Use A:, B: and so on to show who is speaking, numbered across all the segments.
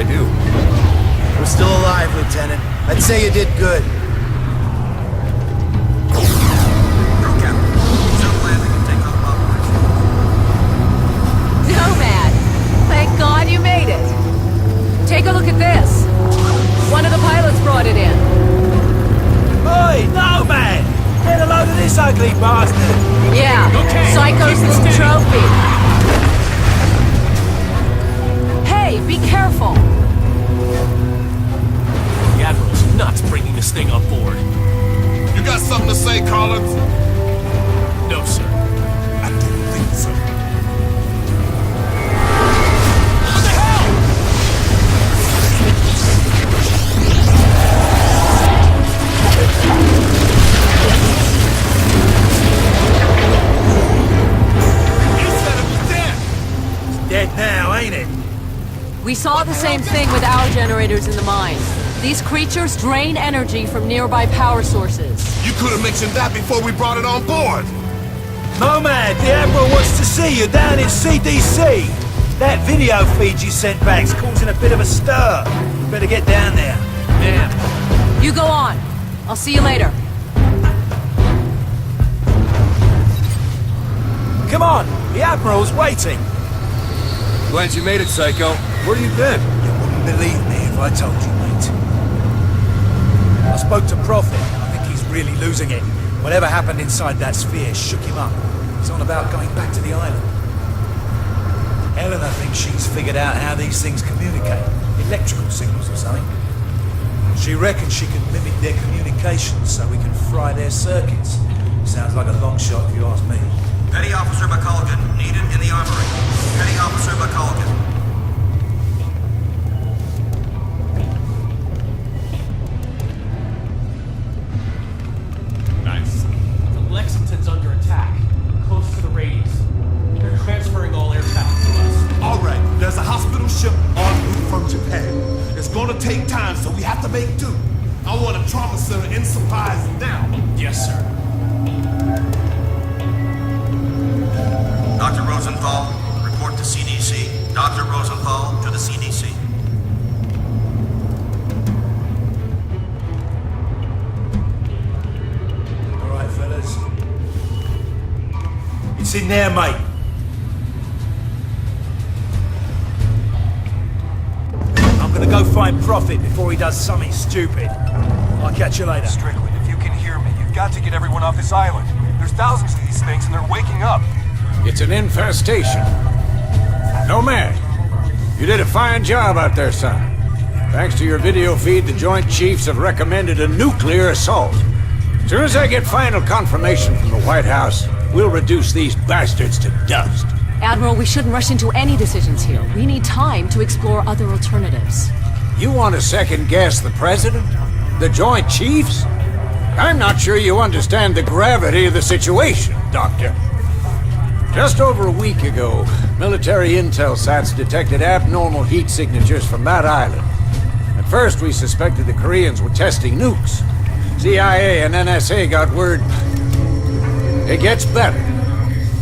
A: I do?
B: We're still alive, Lieutenant. I'd say you did good.
C: Nomad! Thank God you made it! Take a look at this! One of the pilots brought it in.
D: Oi, Nomad! Get a load of this ugly bastard!
C: Yeah, Psycho's little trophy. Hey, be careful!
E: The Admiral's nuts bringing this thing on board.
A: You got something to say, Collins?
E: No, sir.
A: I didn't think so.
E: What the hell?
A: You said it was dead!
D: It's dead now, ain't it?
C: We saw the same thing with our generators in the mine. These creatures drain energy from nearby power sources.
A: You could have mentioned that before we brought it on board!
D: Nomad, the Admiral wants to see you down in CDC. That video feed you sent back's causing a bit of a stir. You better get down there.
E: Damn.
C: You go on. I'll see you later.
D: Come on, the Admiral's waiting.
A: Glad you made it, Psycho. Where you been?
D: You wouldn't believe me if I told you, mate. I spoke to Prophet. I think he's really losing it. Whatever happened inside that sphere shook him up. He's on about going back to the island. Eleanor thinks she's figured out how these things communicate. Electrical signals or something. She reckons she can mimic their communications so we can fry their circuits. Sounds like a long shot if you ask me.
F: Petty Officer McCullough needed in the armory. Petty Officer McCullough.
E: Nice. The Lexington's under attack. Close to the radius. They're transferring all air traffic to us.
A: All right, there's a hospital ship en route from Japan. It's gonna take time, so we have to make do. I want a trauma center in supplies now.
E: Yes, sir.
F: Dr. Rosenthal, report to CDC. Dr. Rosenthal to the CDC.
D: All right, fellas. It's in there, mate. I'm gonna go find Prophet before he does something stupid. I'll catch you later.
G: Strickland, if you can hear me, you've got to get everyone off this island. There's thousands of these things and they're waking up.
H: It's an infestation. Nomad, you did a fine job out there, son. Thanks to your video feed, the Joint Chiefs have recommended a nuclear assault. As soon as I get final confirmation from the White House, we'll reduce these bastards to dust.
C: Admiral, we shouldn't rush into any decisions here. We need time to explore other alternatives.
H: You want to second-guess the President? The Joint Chiefs? I'm not sure you understand the gravity of the situation, Doctor. Just over a week ago, military intel sites detected abnormal heat signatures from that island. At first, we suspected the Koreans were testing nukes. CIA and NSA got word. It gets better.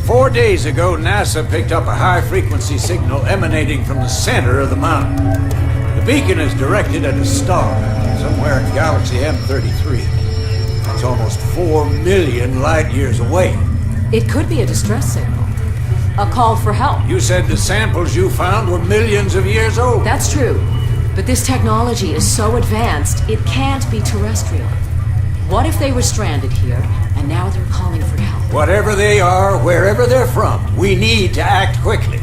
H: 4 days ago, NASA picked up a high-frequency signal emanating from the center of the mountain. The beacon is directed at a star, somewhere in Galaxy M33. It's almost 4 million light-years away.
C: It could be a distress signal. A call for help.
H: You said the samples you found were millions of years old.
C: That's true. But this technology is so advanced, it can't be terrestrial. What if they were stranded here, and now they're calling for help?
H: Whatever they are, wherever they're from, we need to act quickly.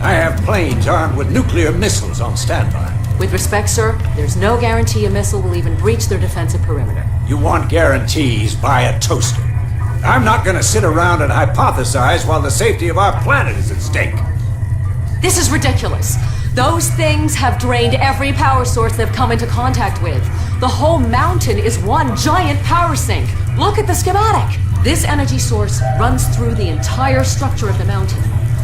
H: I have planes armed with nuclear missiles on standby.
C: With respect, sir, there's no guarantee a missile will even breach their defensive perimeter.
H: You want guarantees, buy a toaster. I'm not gonna sit around and hypothesize while the safety of our planet is at stake.
C: This is ridiculous. Those things have drained every power source they've come into contact with. The whole mountain is one giant power sink. Look at the schematic. This energy source runs through the entire structure of the mountain.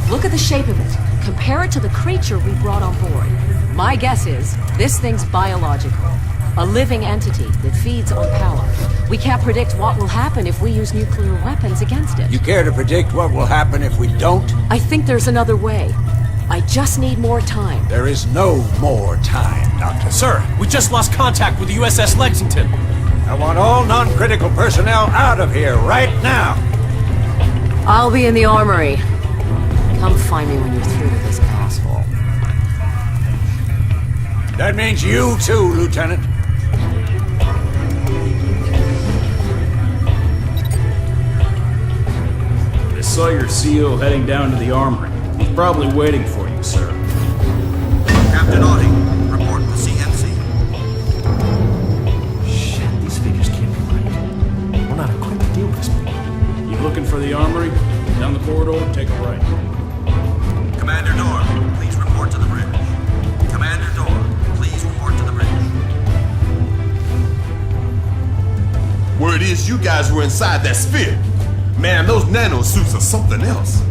C: Look at the shape of it. Compare it to the creature we brought on board. My guess is, this thing's biological. A living entity that feeds on power. We can't predict what will happen if we use nuclear weapons against it.
H: You care to predict what will happen if we don't?
C: I think there's another way. I just need more time.
H: There is no more time, Doctor.
E: Sir, we just lost contact with the USS Lexington.
H: I want all non-critical personnel out of here right now.
C: I'll be in the armory. Come find me when you're through with this asshole.
H: That means you too, Lieutenant.
I: I saw your CO heading down to the armory. He's probably waiting for you, sir.
F: Captain Audie, report to CNC.
E: Shit, these figures can't be right. We're not equipped to deal with this people.
I: You looking for the armory? Down the corridor, take a right.
F: Commander Dorr, please report to the bridge. Commander Dorr, please report to the bridge.
A: Word is you guys were inside that sphere. Man, those nanosuits are something else.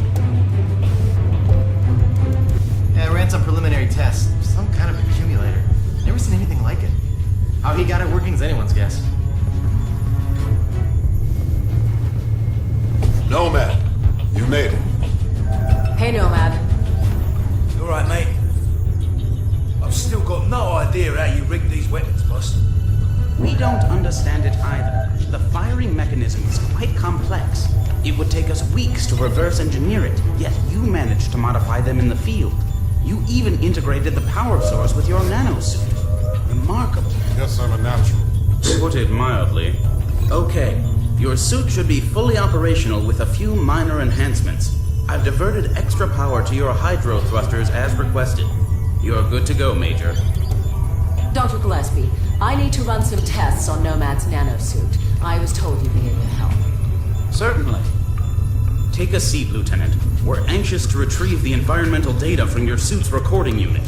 B: Yeah, I ran some preliminary tests. Some kind of accumulator. Never seen anything like it. How he got it working is anyone's guess.
A: Nomad, you made it.
C: Hey, Nomad.
D: You alright, mate? I've still got no idea how you rigged these weapons, boss.
J: We don't understand it either. The firing mechanism is quite complex. It would take us weeks to reverse engineer it, yet you managed to modify them in the field. You even integrated the power source with your nanosuit. Remarkable.
A: Yes, I'm a natural.
J: To put it mildly. Okay, your suit should be fully operational with a few minor enhancements. I've diverted extra power to your hydro thrusters as requested. You're good to go, Major.
C: Dr. Gillespie, I need to run some tests on Nomad's nanosuit. I was told you'd be able to help.
J: Certainly. Take a seat, Lieutenant. We're anxious to retrieve the environmental data from your suit's recording unit.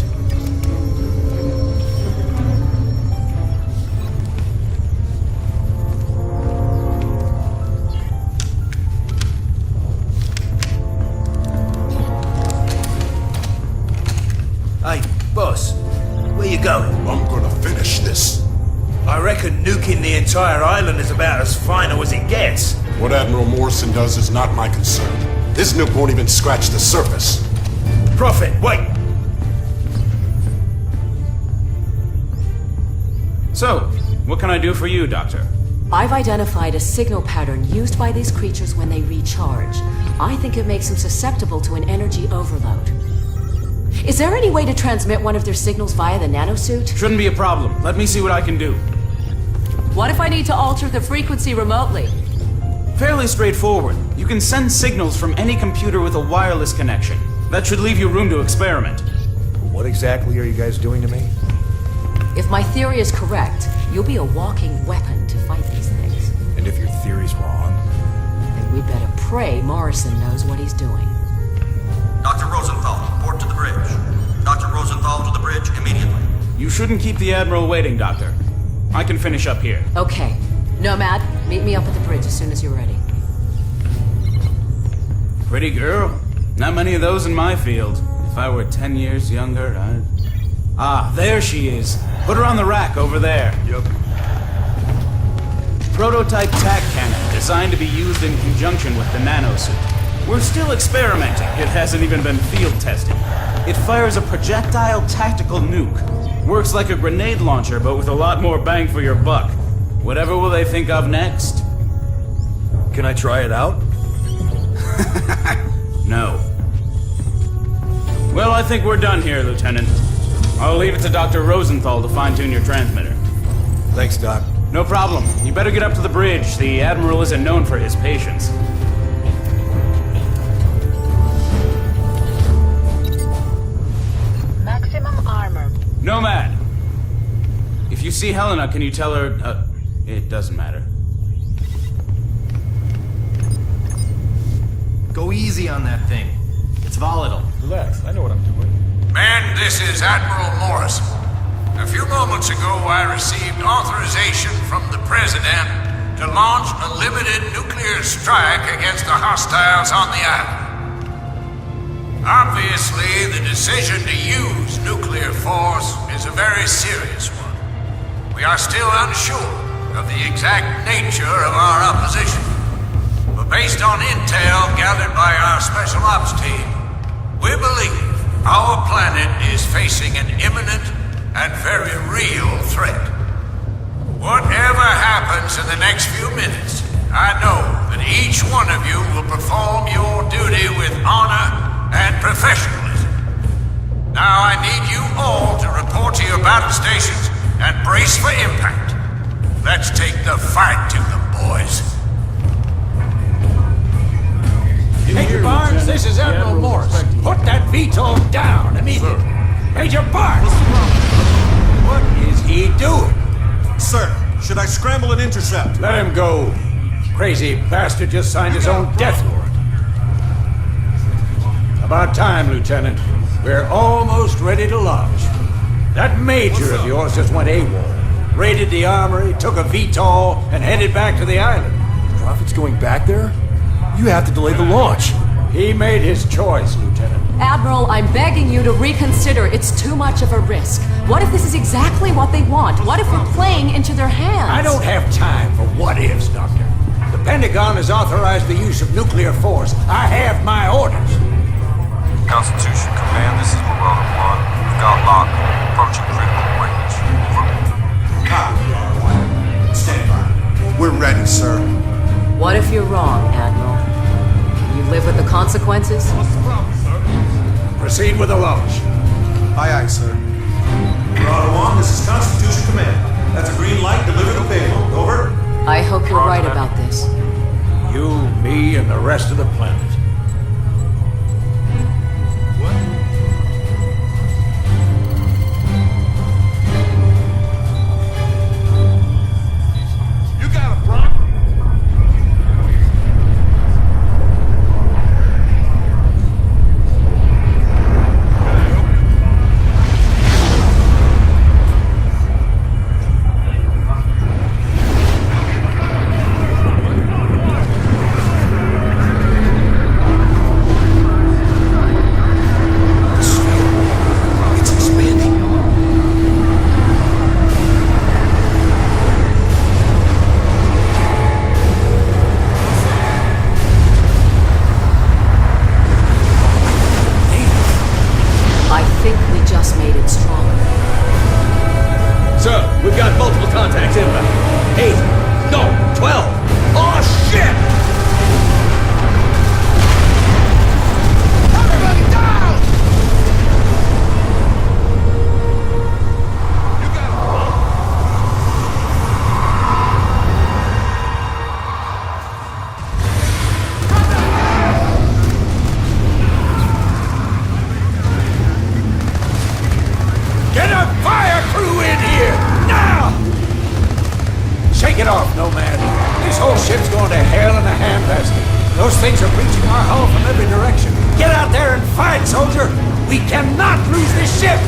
D: Hey, boss, where you going?
A: I'm gonna finish this.
D: I reckon nuking the entire island is about as final as it gets.
K: What Admiral Morrison does is not my concern. This nuke won't even scratch the surface.
D: Prophet, wait!
J: So, what can I do for you, Doctor?
C: I've identified a signal pattern used by these creatures when they recharge. I think it makes them susceptible to an energy overload. Is there any way to transmit one of their signals via the nanosuit?
J: Shouldn't be a problem. Let me see what I can do.
C: What if I need to alter the frequency remotely?
J: Fairly straightforward. You can send signals from any computer with a wireless connection. That should leave you room to experiment.
D: What exactly are you guys doing to me?
C: If my theory is correct, you'll be a walking weapon to fight these things.
D: And if your theory's wrong?
C: Then we'd better pray Morrison knows what he's doing.
F: Dr. Rosenthal, report to the bridge. Dr. Rosenthal to the bridge immediately.
J: You shouldn't keep the Admiral waiting, Doctor. I can finish up here.
C: Okay. Nomad, meet me up at the bridge as soon as you're ready.
J: Pretty girl. Not many of those in my field. If I were 10 years younger, I'd... Ah, there she is. Put her on the rack over there.
D: Yep.
J: Prototype tac cannon designed to be used in conjunction with the nanosuit. We're still experimenting. It hasn't even been field tested. It fires a projectile tactical nuke. Works like a grenade launcher, but with a lot more bang for your buck. Whatever will they think of next?
D: Can I try it out?
J: No. Well, I think we're done here, Lieutenant. I'll leave it to Dr. Rosenthal to fine-tune your transmitter.
D: Thanks, Doc.
J: No problem. You better get up to the bridge. The Admiral isn't known for his patience.
L: Maximum armor.
J: Nomad! If you see Helena, can you tell her... it doesn't matter.
B: Go easy on that thing. It's volatile.
G: Relax, I know what I'm doing.
H: Men, this is Admiral Morrison. A few moments ago, I received authorization from the President to launch a limited nuclear strike against the hostiles on the island. Obviously, the decision to use nuclear force is a very serious one. We are still unsure of the exact nature of our opposition. But based on intel gathered by our Special Ops team, we believe Our planet is facing an imminent and very real threat. Whatever happens in the next few minutes, I know that each one of you will perform your duty with honor and professionalism. Now I need you all to report to your battle stations and brace for impact. Let's take the fight to them, boys.
I: Major
H: Barnes, this is Admiral Morse. Put that VTOL down immediately. Major Barnes! What is he doing?
A: Sir, should I scramble and intercept?
H: Let him go. Crazy bastard just signed his own death warrant. About time, Lieutenant. We're almost ready to launch. That major of yours just went AWOL. Raided the armory, took a VTOL, and headed back to the island.
G: Prophet's going back there? You have to delay the launch.
H: He made his choice, Lieutenant.
C: Admiral, I'm begging you to reconsider. It's too much of a risk. What if this is exactly what they want? What if we're playing into their hands?
H: I don't have time for what-ifs, Doctor. The Pentagon has authorized the use of nuclear force. I have my orders.
F: Constitution Command, this is Marauder 1. We've got lock. Approaching critical range. Over.
A: Copy, R1. Stand by. We're ready, sir.
C: What if you're wrong, Admiral? Can you live with the consequences?
A: What's the problem, sir?
H: Proceed with the launch.
A: Aye, aye, sir. Marauder 1, this is Constitution Command. That's a green light. Deliver the payload. Over.
C: I hope you're right about this.
H: You, me, and the rest of the planet.
A: You got a Brock?
C: I think we just made it stronger.
E: Sir, we've got multiple contacts inbound. 8, no, 12. Oh, shit! Everybody down!
A: You got a Brock?
H: Get a fire crew in here! Now! Shake it off, Nomad. This whole ship's going to hell in a handbasket. Those things are breaching our hull from every direction. Get out there and fight, soldier! We cannot lose this ship!